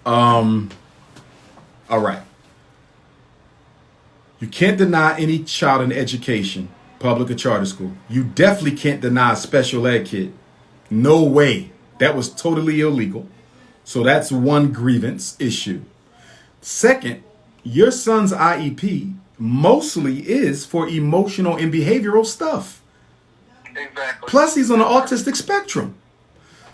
All right. You can't deny any child an education, public or charter school. You definitely can't deny a special ed kid. No way. That was totally illegal. So that's one grievance issue. Second, your son's IEP mostly is for emotional and behavioral stuff. Exactly. Plus, he's on the autistic spectrum.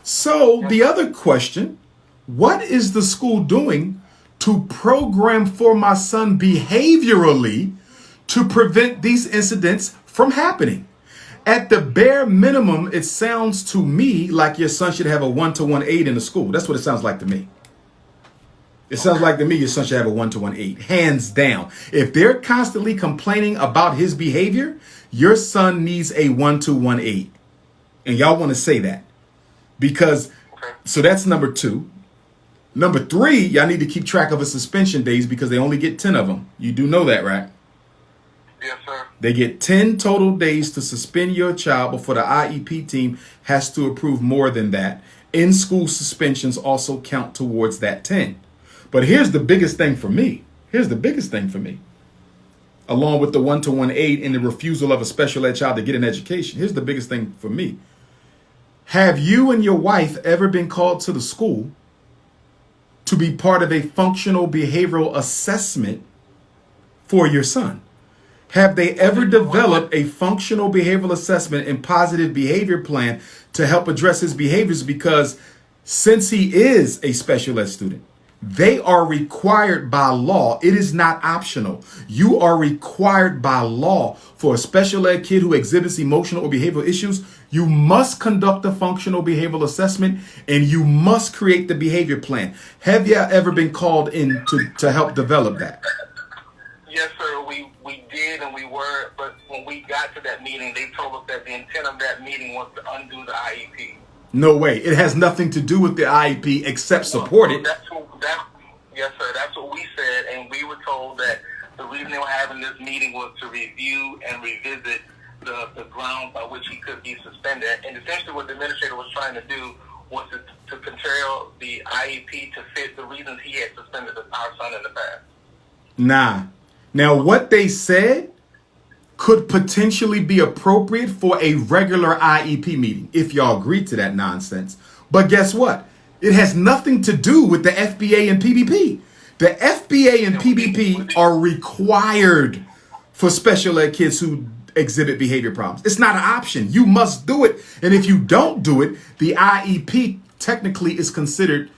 So the other question, what is the school doing to program for my son behaviorally to prevent these incidents from happening? At the bare minimum, it sounds to me like your son should have a 1-to-1 aide in the school. That's what it sounds like to me. It sounds like to me your son should have a 1-to-1 aide, hands down. If they're constantly complaining about his behavior, your son needs a 1-to-1 aide. And y'all want to say that. Because, so that's number 2. Number 3, y'all need to keep track of his suspension days because they only get 10 of them. You do know that, right? Yes, sir. They get 10 total days to suspend your child before the IEP team has to approve more than that. In-school suspensions also count towards that 10. But here's the biggest thing for me. Along with the 1-to-1 aid and the refusal of a special ed child to get an education. Here's the biggest thing for me. Have you and your wife ever been called to the school to be part of a functional behavioral assessment for your son? Have they ever developed a functional behavioral assessment and positive behavior plan to help address his behaviors? Because since he is a special ed student, they are required by law. It is not optional. You are required by law for a special ed kid who exhibits emotional or behavioral issues. You must conduct a functional behavioral assessment and you must create the behavior plan. Have you ever been called in to help develop that? Yes, sir. We did and we were, but when we got to that meeting, they told us that the intent of that meeting was to undo the IEP. No way. It has nothing to do with the IEP except support it. Yes, sir. That's what we said, and we were told that the reason they were having this meeting was to review and revisit the grounds by which he could be suspended. And essentially what the administrator was trying to do was to control the IEP to fit the reasons he had suspended our son in the past. Nah. Now, what they said could potentially be appropriate for a regular IEP meeting, if y'all agree to that nonsense. But guess what? It has nothing to do with the FBA and PBP. The FBA and PBP are required for special ed kids who exhibit behavior problems. It's not an option. You must do it. And if you don't do it, the IEP technically is considered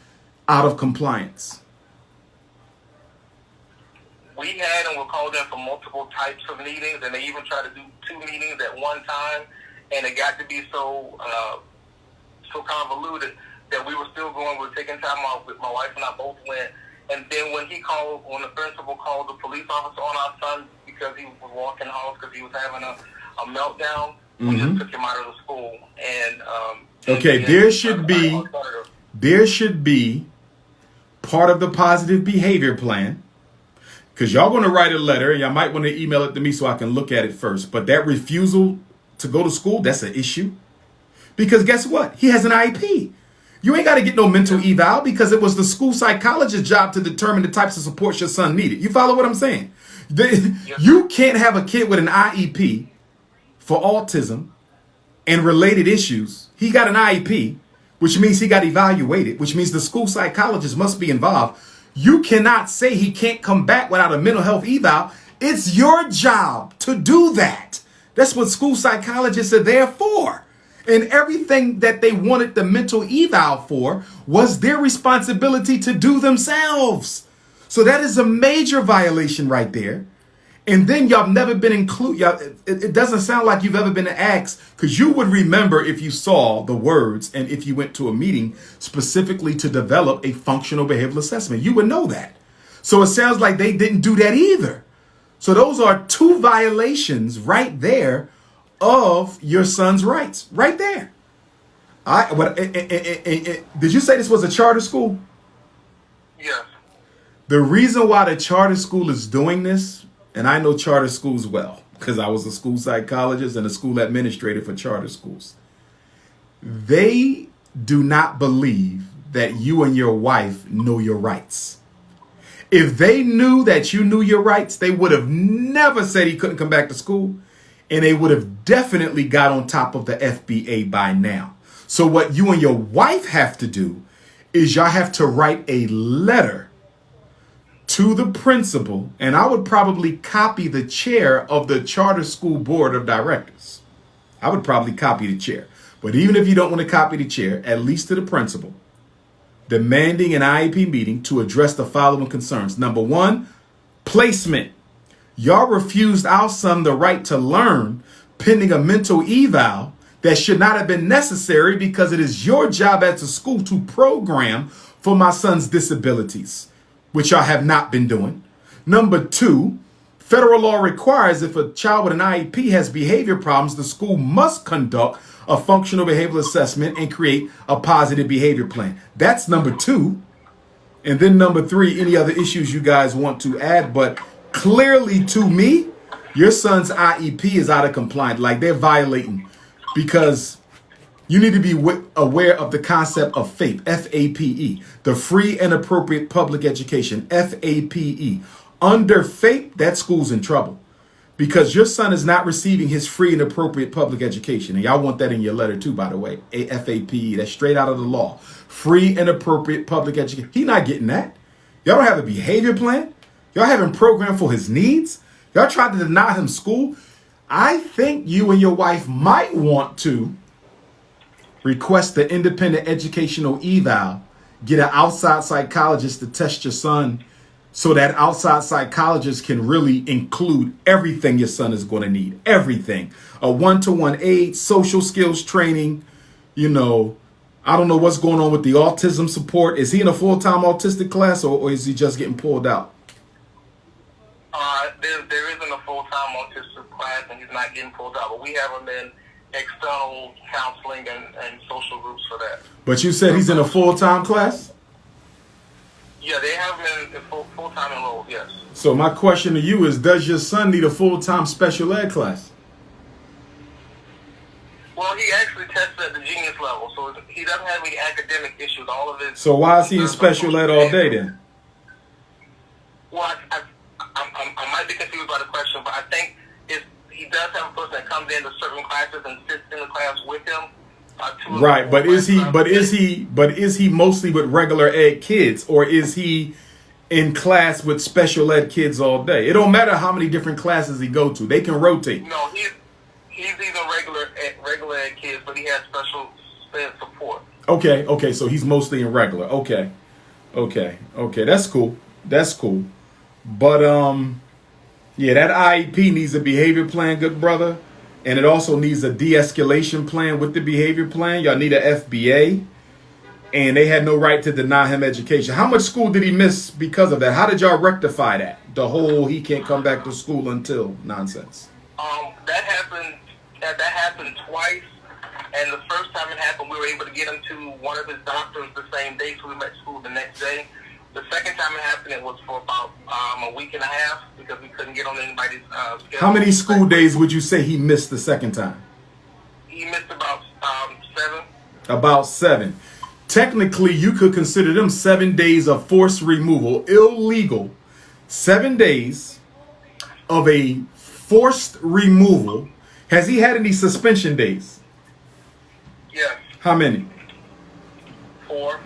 out of compliance. We had and were called in for multiple types of meetings, and they even tried to do 2 meetings at one time, and it got to be so convoluted that we were still going. We were taking time off. With my wife and I both went, and then when the principal called the police officer on our son because he was walking off because he was having a meltdown, we just took him out of the school. And okay, there should be part of the positive behavior plan. Because y'all want to write a letter, and y'all might want to email it to me so I can look at it first. But that refusal to go to school, that's an issue. Because guess what? He has an IEP. You ain't got to get no mental eval because it was the school psychologist's job to determine the types of support your son needed. You follow what I'm saying? You can't have a kid with an IEP for autism and related issues. He got an IEP, which means he got evaluated, which means the school psychologist must be involved. You cannot say he can't come back without a mental health eval. It's your job to do that. That's what school psychologists are there for. And everything that they wanted the mental eval for was their responsibility to do themselves. So that is a major violation right there. And then y'all never been included. It doesn't sound like you've ever been asked, because you would remember if you saw the words and if you went to a meeting specifically to develop a functional behavioral assessment. You would know that. So it sounds like they didn't do that either. So those are 2 violations right there of your son's rights. Right there. Did you say this was a charter school? Yes. The reason why the charter school is doing this, and I know charter schools well, because I was a school psychologist and a school administrator for charter schools. They do not believe that you and your wife know your rights. If they knew that you knew your rights, they would have never said he couldn't come back to school. And they would have definitely got on top of the FBA by now. So what you and your wife have to do is y'all have to write a letter to the principal. And I would probably copy the chair of the charter school board of directors. I would probably copy the chair. But even if you don't want to copy the chair, at least to the principal, demanding an IEP meeting to address the following concerns. Number one, placement. Y'all refused our son the right to learn pending a mental eval that should not have been necessary because it is your job as a school to program for my son's disabilities, which y'all have not been doing. Number two, federal law requires if a child with an IEP has behavior problems, the school must conduct a functional behavioral assessment and create a positive behavior plan. That's number two. And then number three, any other issues you guys want to add, but clearly to me, your son's IEP is out of compliance. Like they're violating, because you need to be aware of the concept of FAPE, F-A-P-E, the free and appropriate public education, F-A-P-E. Under FAPE, that school's in trouble because your son is not receiving his free and appropriate public education. And y'all want that in your letter too, by the way, F-A-P-E, that's straight out of the law. Free and appropriate public education. He's not getting that. Y'all don't have a behavior plan. Y'all haven't programmed for his needs. Y'all tried to deny him school. I think you and your wife might want to request the independent educational eval, get an outside psychologist to test your son so that outside psychologist can really include everything your son is going to need. Everything. A one-to-one aid, social skills training, you know, I don't know what's going on with the autism support. Is he in a full-time autistic class or is he just getting pulled out? There isn't a full-time autistic class, and he's not getting pulled out. But we have him in external counseling and social groups for that. But you said he's in a full-time class? Yeah, they have him in full-time enrolled, yes. So my question to you is, does your son need a full-time special ed class? Well, he actually tested at the genius level, so he doesn't have any academic issues. All of his. So why is he in special ed all day then? Well, I might be confused by the question, but I think he does have a person that comes into certain classes and sits in the class with him. Right, but is he mostly with regular ed kids, or is he in class with special ed kids all day? It don't matter how many different classes he go to; they can rotate. No, he's even regular ed kids, but he has special ed support. Okay, so he's mostly in regular. Okay, that's cool. But yeah, that IEP needs a behavior plan, good brother. And it also needs a de-escalation plan with the behavior plan. Y'all need a FBA. And they had no right to deny him education. How much school did he miss because of that? How did y'all rectify that? The whole he can't come back to school until nonsense. That happened twice. And the first time it happened, we were able to get him to one of his doctors the same day, so we met school the next day. The second time it happened, it was for about a week and a half because we couldn't get on anybody's schedule. How many school days would you say he missed the second time? He missed about 7. About 7. Technically, you could consider them 7 days of forced removal, illegal. 7 days of a forced removal. Has he had any suspension days? Yes. How many? 4.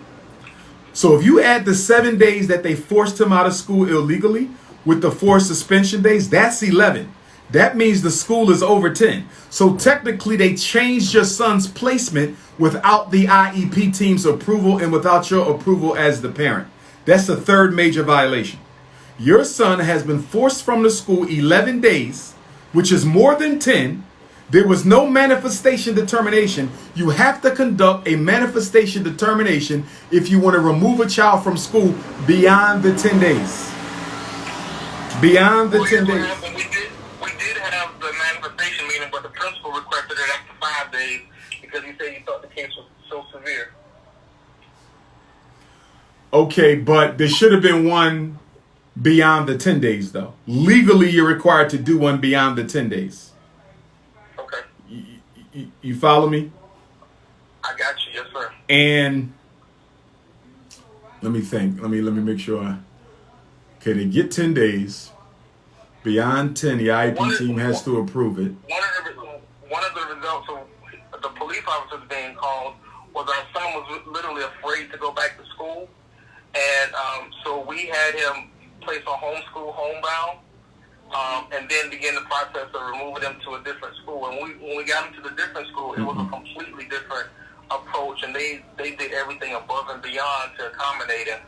So if you add the 7 days that they forced him out of school illegally with the 4 suspension days, that's 11. That means the school is over 10. So technically they changed your son's placement without the IEP team's approval and without your approval as the parent. That's the third major violation. Your son has been forced from the school 11 days, which is more than 10. There was no manifestation determination. You have to conduct a manifestation determination if you want to remove a child from school beyond the 10 days. Beyond the 10 days. We did have the manifestation meeting, but the principal requested it after 5 days because he said he thought the case was so severe. Okay, but there should have been one beyond the 10 days, though. Legally, you're required to do one beyond the 10 days. Okay. You follow me? I got you, yes, sir. And Let me think. Let me make sure. Okay, they get 10 days. Beyond 10, the IEP team has to approve it. One of the results of the police officers being called was our son was literally afraid to go back to school. And so we had him placed on homeschool homebound, and then begin the process of removing him to a different school. And when we got him to the different school, it was a completely different approach, and they did everything above and beyond to accommodate him.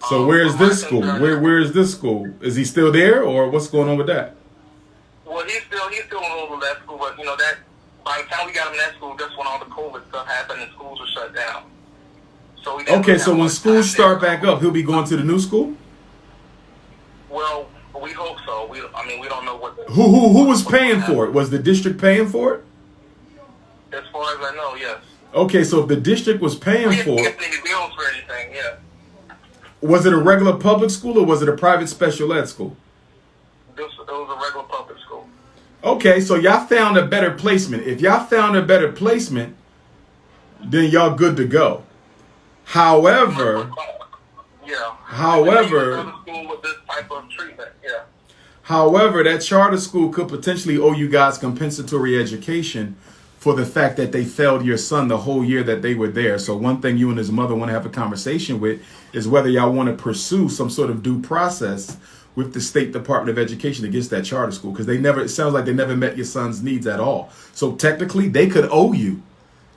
So where is this school? Where is this school? Is he still there, or what's going on with that? Well, he's still enrolled in that school, but that by the time we got him in that school, that's when all the COVID stuff happened and schools were shut down. So so when schools start back up, he'll be going to the new school? Well, we hope so. We don't know what. Who was paying for it? Was the district paying for it? As far as I know, yes. Okay, so if the district was paying for it, we didn't get any bills for anything. Yeah. Was it a regular public school or was it a private special ed school? It was a regular public school. Okay, so y'all found a better placement. If y'all found a better placement, then y'all good to go. However, with this type of treatment, yeah. However, that charter school could potentially owe you guys compensatory education for the fact that they failed your son the whole year that they were there. So one thing you and his mother want to have a conversation with is whether y'all want to pursue some sort of due process with the State Department of Education against that charter school, because it sounds like they never met your son's needs at all. So technically they could owe you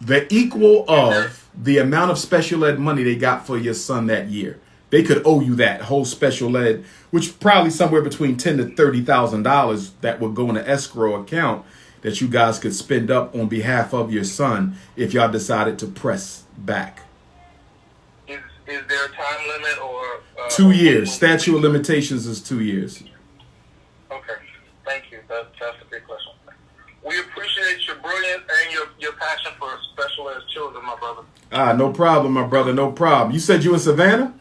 the equal of the amount of special ed money they got for your son that year. They could owe you that whole special ed, which probably somewhere between $10,000 to $30,000 that would go in an escrow account that you guys could spend up on behalf of your son if y'all decided to press back. Is there a time limit or 2 years? Statute of limitations is 2 years. Okay, thank you. That's a big question. We appreciate your brilliance and your passion for special ed children, my brother. No problem, my brother. No problem. You said you in Savannah?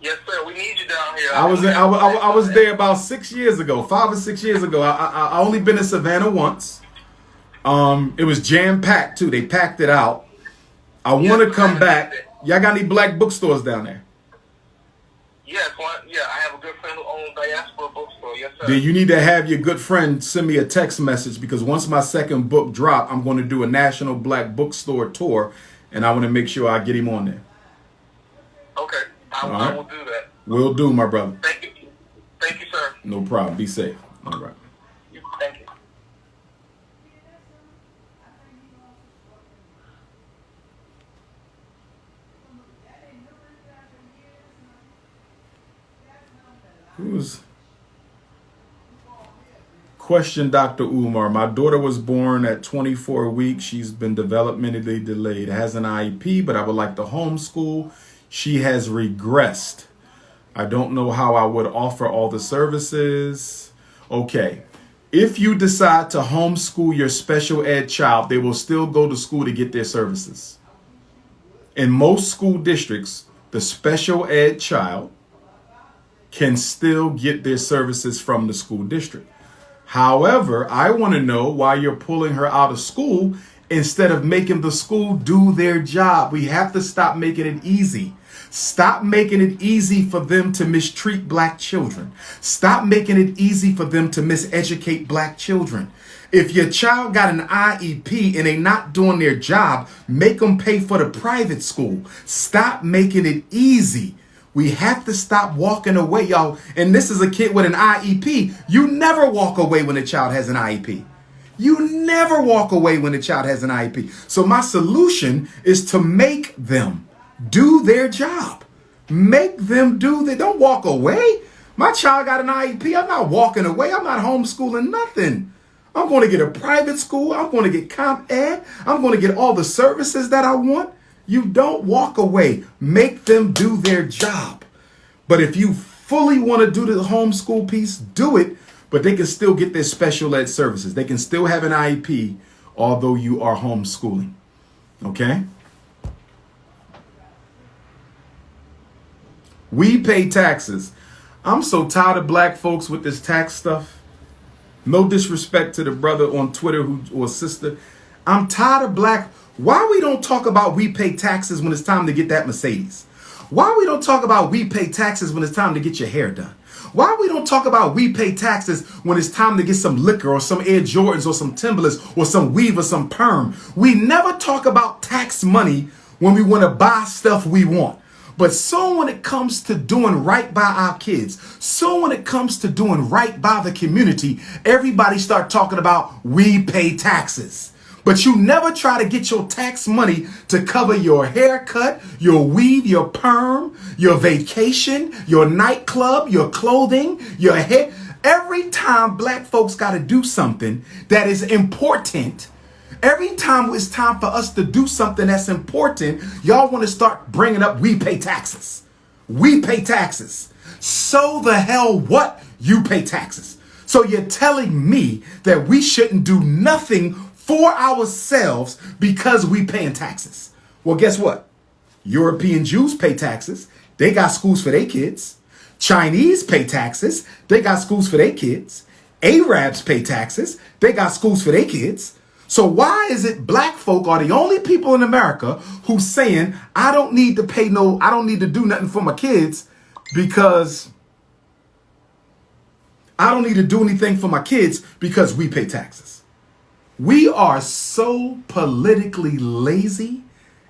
Yes, sir. We need you down here. I was there about 6 years ago, 5 or 6 years ago. I only been in Savannah once. It was jam packed too. They packed it out. I want to come back. Y'all got any black bookstores down there? Yes, I have a good friend who owns Diaspora Bookstore. Yes, sir. Then you need to have your good friend send me a text message, because once my second book drop, I'm going to do a national black bookstore tour, and I want to make sure I get him on there. Okay, I will do that. Will do, my brother. Thank you. Thank you, sir. No problem. Be safe. All right. Thank you. Question, Dr. Umar. My daughter was born at 24 weeks. She's been developmentally delayed. Has an IEP, but I would like to homeschool. She has regressed. I don't know how I would offer all the services. Okay. If you decide to homeschool your special ed child, they will still go to school to get their services. In most school districts, the special ed child can still get their services from the school district. However, I want to know why you're pulling her out of school instead of making the school do their job. We have to stop making it easy. Stop making it easy for them to mistreat black children. Stop making it easy for them to miseducate black children. If your child got an IEP and they not doing their job, make them pay for the private school. Stop making it easy. We have to stop walking away, y'all. And this is a kid with an IEP. You never walk away when a child has an IEP. You never walk away when a child has an IEP. So my solution is to make them do their job. Make them don't walk away. My child got an IEP. I'm not walking away. I'm not homeschooling nothing. I'm going to get a private school. I'm going to get comp ed. I'm going to get all the services that I want. You don't walk away. Make them do their job. But if you fully want to do the homeschool piece, do it. But they can still get their special ed services. They can still have an IEP, although you are homeschooling. Okay? We pay taxes. I'm so tired of black folks with this tax stuff. No disrespect to the brother on Twitter or sister. I'm tired of black. Why we don't talk about we pay taxes when it's time to get that Mercedes? Why we don't talk about we pay taxes when it's time to get your hair done? Why we don't talk about we pay taxes when it's time to get some liquor or some Air Jordans or some Timberlands or some weave or some perm? We never talk about tax money when we want to buy stuff we want. But so when it comes to doing right by our kids, so when it comes to doing right by the community, everybody start talking about we pay taxes. But you never try to get your tax money to cover your haircut, your weave, your perm, your vacation, your nightclub, your clothing, your hair. Every time black folks got to do something that is important, every time it's time for us to do something that's important, y'all want to start bringing up we pay taxes. We pay taxes. So the hell what? You pay taxes. So you're telling me that we shouldn't do nothing for ourselves because we paying taxes. Well, guess what? European Jews pay taxes. They got schools for their kids. Chinese pay taxes. They got schools for their kids. Arabs pay taxes. They got schools for their kids. So why is it black folk are the only people in America who's saying, I don't need to do nothing for my kids because I don't need to do anything for my kids because we pay taxes. We are so politically lazy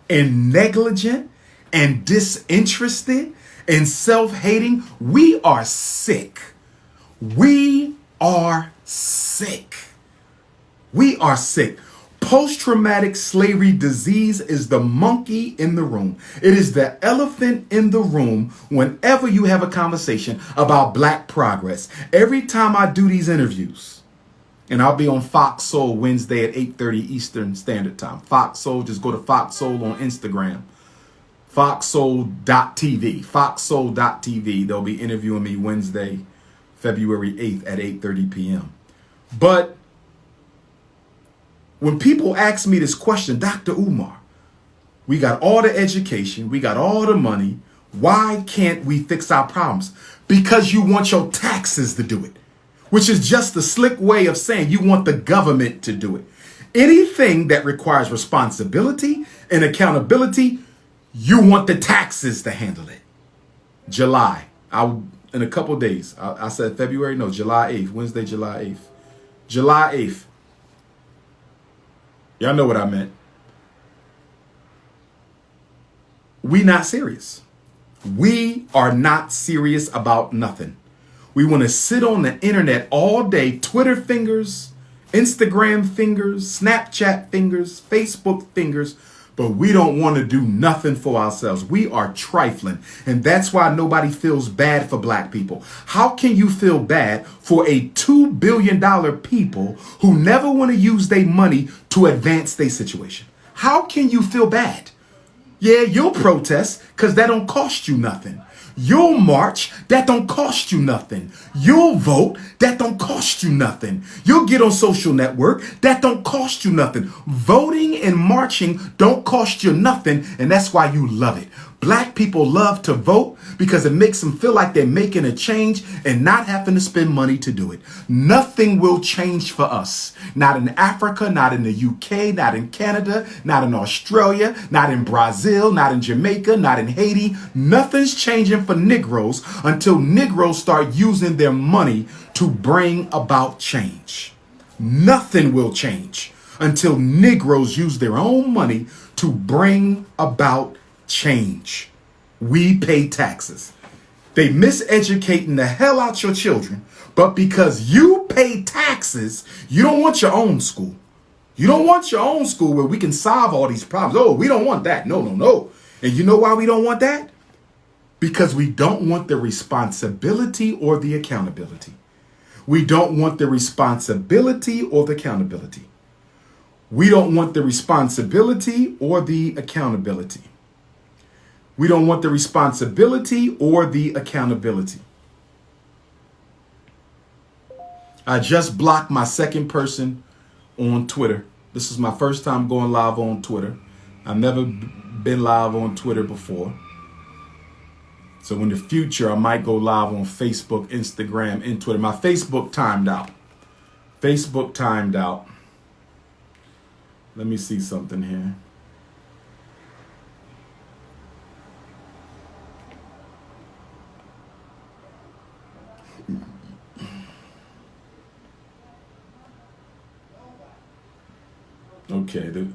and negligent and disinterested and self-hating. We are sick. We are sick. We are sick. Post-traumatic slavery disease is the monkey in the room. It is the elephant in the room whenever you have a conversation about black progress. Every time I do these interviews, and I'll be on Fox Soul Wednesday at 8:30 Eastern Standard Time. Fox Soul, just go to Fox Soul on Instagram. FoxSoul.tv. FoxSoul.tv. They'll be interviewing me Wednesday, February 8th at 8:30 p.m. But when people ask me this question, Dr. Umar, we got all the education, we got all the money. Why can't we fix our problems? Because you want your taxes to do it. Which is just a slick way of saying you want the government to do it. Anything that requires responsibility and accountability, you want the taxes to handle it. July, in a couple days, I said February, no, July 8th, Wednesday, July 8th. July 8th. Y'all know what I meant. We not serious. We are not serious about nothing. We want to sit on the internet all day, Twitter fingers, Instagram fingers, Snapchat fingers, Facebook fingers, but we don't want to do nothing for ourselves. We are trifling, and that's why nobody feels bad for black people. How can you feel bad for a $2 billion people who never want to use their money to advance their situation? How can you feel bad? Yeah, you'll protest because that don't cost you nothing. You'll march, that don't cost you nothing. You'll vote, that don't cost you nothing. You'll get on social network, that don't cost you nothing. Voting and marching don't cost you nothing, and that's why you love it. Black people love to vote because it makes them feel like they're making a change and not having to spend money to do it. Nothing will change for us. Not in Africa, not in the UK, not in Canada, not in Australia, not in Brazil, not in Jamaica, not in Haiti. Nothing's changing for Negroes until Negroes start using their money to bring about change. Nothing will change until Negroes use their own money to bring about change. We pay taxes. They miseducating the hell out your children, but because you pay taxes, you don't want your own school. You don't want your own school where we can solve all these problems. Oh, we don't want that. No. And you know why we don't want that? Because we don't want the responsibility or the accountability. We don't want the responsibility or the accountability. We don't want the responsibility or the accountability. We don't want the responsibility or the accountability. I just blocked my second person on Twitter. This is my first time going live on Twitter. I've never been live on Twitter before. So in the future, I might go live on Facebook, Instagram, and Twitter. My Facebook timed out. Facebook timed out. Let me see something here. Okay,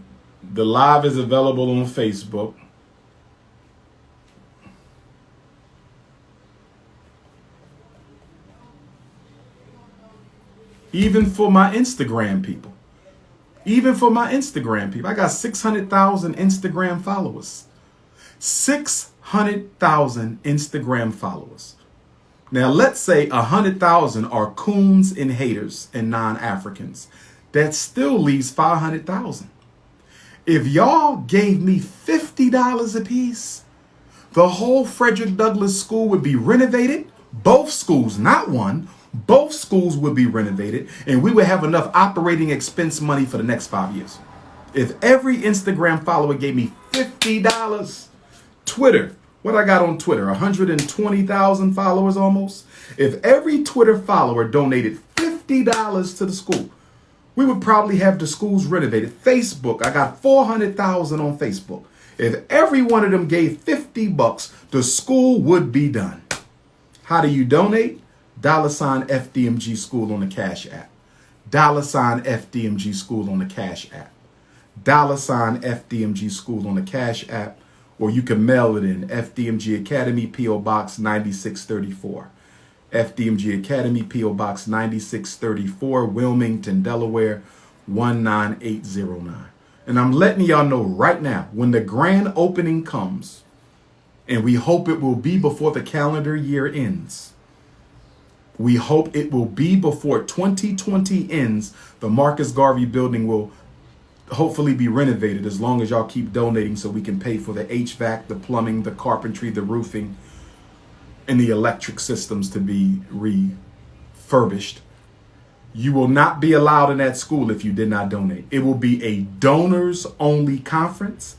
the live is available on Facebook. Even for my Instagram people. Even for my Instagram people. I got 600,000 Instagram followers. 600,000 Instagram followers. Now, let's say 100,000 are coons and haters and non-Africans. That still leaves 500,000. If y'all gave me $50 a piece, the whole Frederick Douglass School would be renovated. Both schools, not one. Both schools would be renovated, and we would have enough operating expense money for the next 5 years. If every Instagram follower gave me $50, Twitter, what I got on Twitter, 120,000 followers almost. If every Twitter follower donated $50 to the school, we would probably have the schools renovated. Facebook, I got 400,000 on Facebook. If every one of them gave $50, the school would be done. How do you donate? $ FDMG School on the Cash App. $ FDMG School on the Cash App. $ FDMG School on the Cash App. Or you can mail it in FDMG Academy, P.O. Box 9634. FDMG Academy, P.O. Box 9634, Wilmington, Delaware 19809. And I'm letting y'all know right now, when the grand opening comes, and we hope it will be before the calendar year ends. We hope it will be before 2020 ends. The Marcus Garvey building will hopefully be renovated, as long as y'all keep donating so we can pay for the HVAC, the plumbing, the carpentry, the roofing, and the electric systems to be refurbished. You will not be allowed in that school if you did not donate. It will be a donors only conference,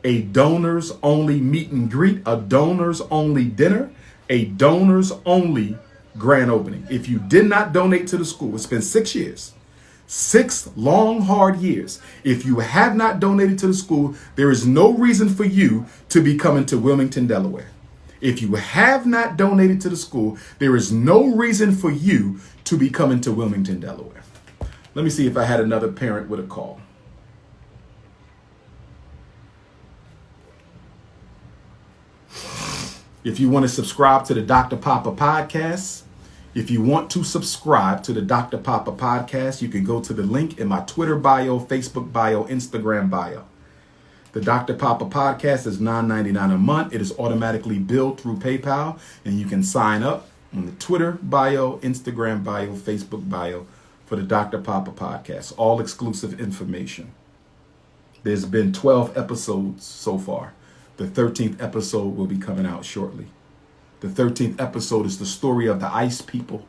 a donors only meet and greet, a donors only dinner, a donors only grand opening. If you did not donate to the school, it's been 6 years. 6 long, hard years. If you have not donated to the school, there is no reason for you to be coming to Wilmington, Delaware. If you have not donated to the school, there is no reason for you to be coming to Wilmington, Delaware. Let me see if I had another parent with a call. If you want to subscribe to the DrP.O.P.A podcast, if you want to subscribe to the DrP.O.P.A podcast, you can go to the link in my Twitter bio, Facebook bio, Instagram bio. The DrP.O.P.A podcast is $9.99 a month. It is automatically billed through PayPal, and you can sign up on the Twitter bio, Instagram bio, Facebook bio for the DrP.O.P.A podcast. All exclusive information. There's been 12 episodes so far. The 13th episode will be coming out shortly. The 13th episode is the story of the ice people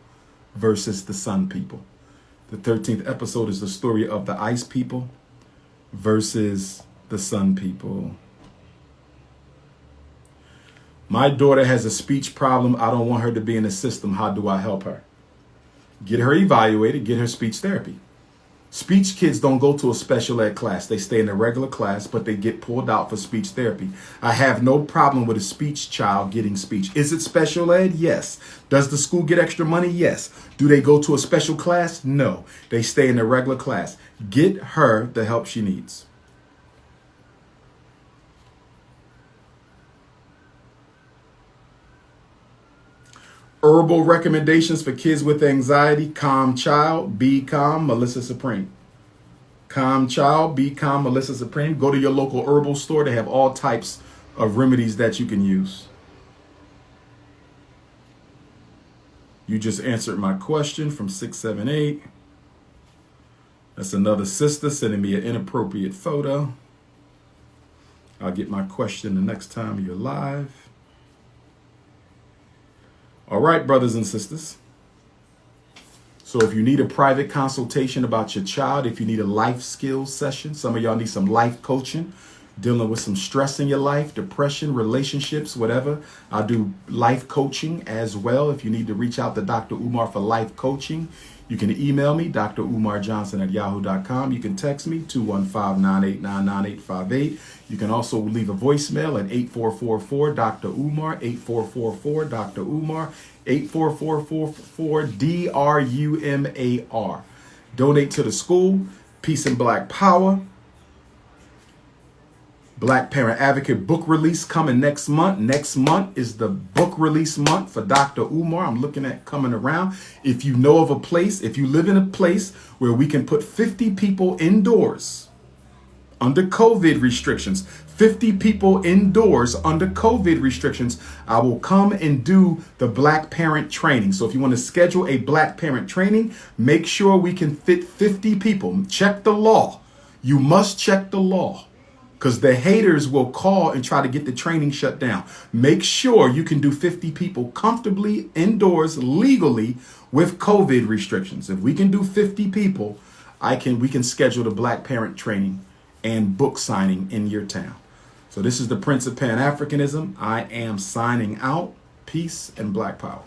versus the sun people. The 13th episode is the story of the ice people versus the sun people. My daughter has a speech problem. I don't want her to be in the system. How do I help her? Get her evaluated, get her speech therapy. Speech kids don't go to a special ed class. They stay in a regular class, but they get pulled out for speech therapy. I have no problem with a speech child getting speech. Is it special ed? Yes. Does the school get extra money? Yes. Do they go to a special class? No. They stay in a regular class. Get her the help she needs. Herbal recommendations for kids with anxiety. Calm Child, Be Calm, Melissa Supreme. Calm Child, Be Calm, Melissa Supreme. Go to your local herbal store. They have all types of remedies that you can use. You just answered my question from 678. That's another sister sending me an inappropriate photo. I'll get my question the next time you're live. All right, brothers and sisters. So if you need a private consultation about your child, if you need a life skills session, some of y'all need some life coaching, dealing with some stress in your life, depression, relationships, whatever. I do life coaching as well. If you need to reach out to Dr. Umar for life coaching, you can email me, DrUmarJohnson@yahoo.com. You can text me, 215-989-9858. You can also leave a voicemail at 8444-Dr. Umar, 8444-Dr. Umar, 844-DrUMAR. Donate to the school. Peace and Black Power. Black Parent Advocate book release coming next month. Next month is the book release month for Dr. Umar. I'm looking at coming around. If you know of a place, if you live in a place where we can put 50 people indoors under COVID restrictions, 50 people indoors under COVID restrictions, I will come and do the Black Parent Training. So if you want to schedule a Black Parent Training, make sure we can fit 50 people. Check the law. You must check the law, because the haters will call and try to get the training shut down. Make sure you can do 50 people comfortably indoors legally with COVID restrictions. If we can do 50 people, we can schedule the Black Parent Training and book signing in your town. So this is the Prince of Pan-Africanism. I am signing out. Peace and Black Power.